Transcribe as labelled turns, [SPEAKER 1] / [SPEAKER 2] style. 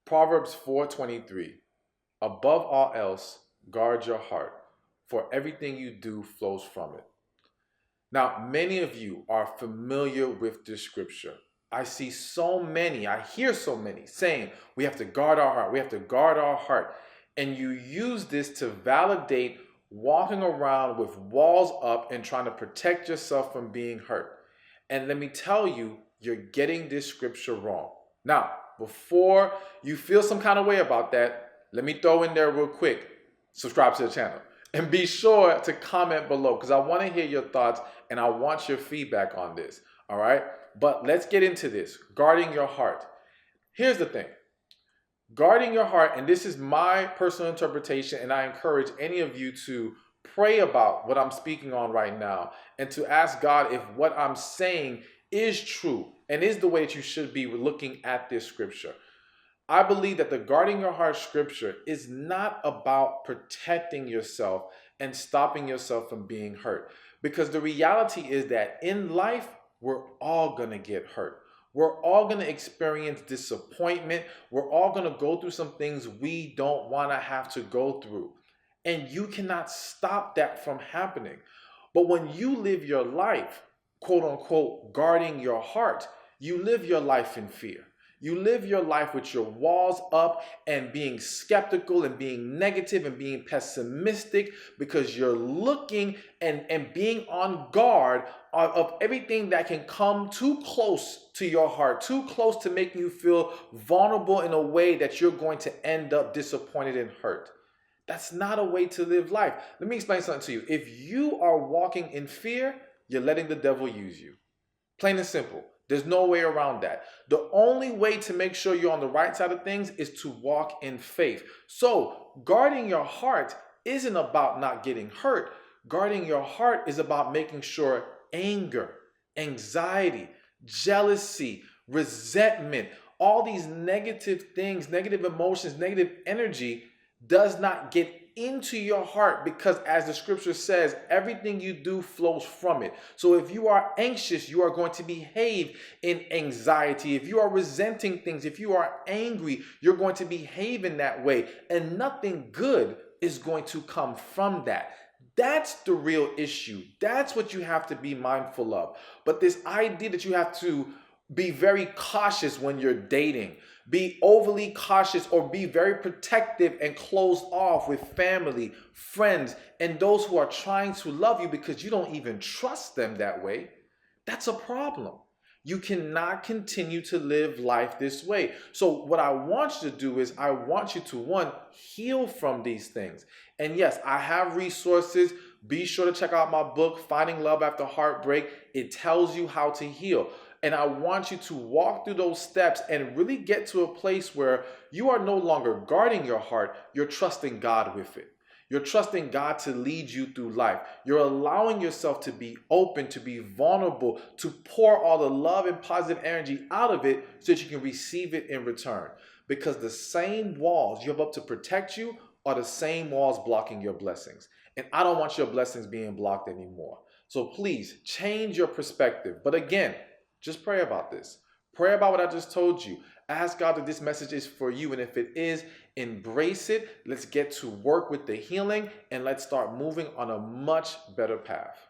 [SPEAKER 1] Proverbs 4:23. Above all else, guard your heart, for everything you do flows from it. Now, many of you are familiar with this scripture. I see so many, I hear so many saying we have to guard our heart, we have to guard our heart. And you use this to validate walking around with walls up and trying to protect yourself from being hurt. And let me tell you, you're getting this scripture wrong. Now, before you feel some kind of way about that, let me throw in there real quick, subscribe to the channel. And be sure to comment below because I want to hear your thoughts and I want your feedback on this. All right. But let's get into this. Guarding your heart. Here's the thing. Guarding your heart, and this is my personal interpretation, and I encourage any of you to pray about what I'm speaking on right now and to ask God if what I'm saying is true and is the way that you should be looking at this scripture. I believe that the guarding your heart scripture is not about protecting yourself and stopping yourself from being hurt. Because the reality is that in life, we're all going to get hurt. We're all going to experience disappointment. We're all going to go through some things we don't want to have to go through. And you cannot stop that from happening. But when you live your life, quote unquote, guarding your heart, you live your life in fear. You live your life with your walls up and being skeptical and being negative and being pessimistic because you're looking and being on guard of everything that can come too close to your heart, too close to making you feel vulnerable in a way that you're going to end up disappointed and hurt. That's not a way to live life. Let me explain something to you. If you are walking in fear, you're letting the devil use you. Plain and simple. There's no way around that. The only way to make sure you're on the right side of things is to walk in faith. So guarding your heart isn't about not getting hurt. Guarding your heart is about making sure anger, anxiety, jealousy, resentment, all these negative things, negative emotions, negative energy does not get into your heart because as the scripture says, everything you do flows from it. So if you are anxious, you are going to behave in anxiety. If you are resenting things, if you are angry, you're going to behave in that way. And nothing good is going to come from that. That's the real issue. That's what you have to be mindful of. But this idea that you have to be very cautious when you're dating, be overly cautious or be very protective and closed off with family, friends, and those who are trying to love you because you don't even trust them that way. That's a problem. You cannot continue to live life this way. So what I want you to do is I want you to, one, heal from these things. And yes, I have resources. Be sure to check out my book, Finding Love After Heartbreak. It tells you how to heal. And I want you to walk through those steps and really get to a place where you are no longer guarding your heart, you're trusting God with it. You're trusting God to lead you through life. You're allowing yourself to be open, to be vulnerable, to pour all the love and positive energy out of it so that you can receive it in return. Because the same walls you have up to protect you are the same walls blocking your blessings. And I don't want your blessings being blocked anymore. So please change your perspective. But again, just pray about this. Pray about what I just told you. Ask God that this message is for you. And if it is, embrace it. Let's get to work with the healing and let's start moving on a much better path.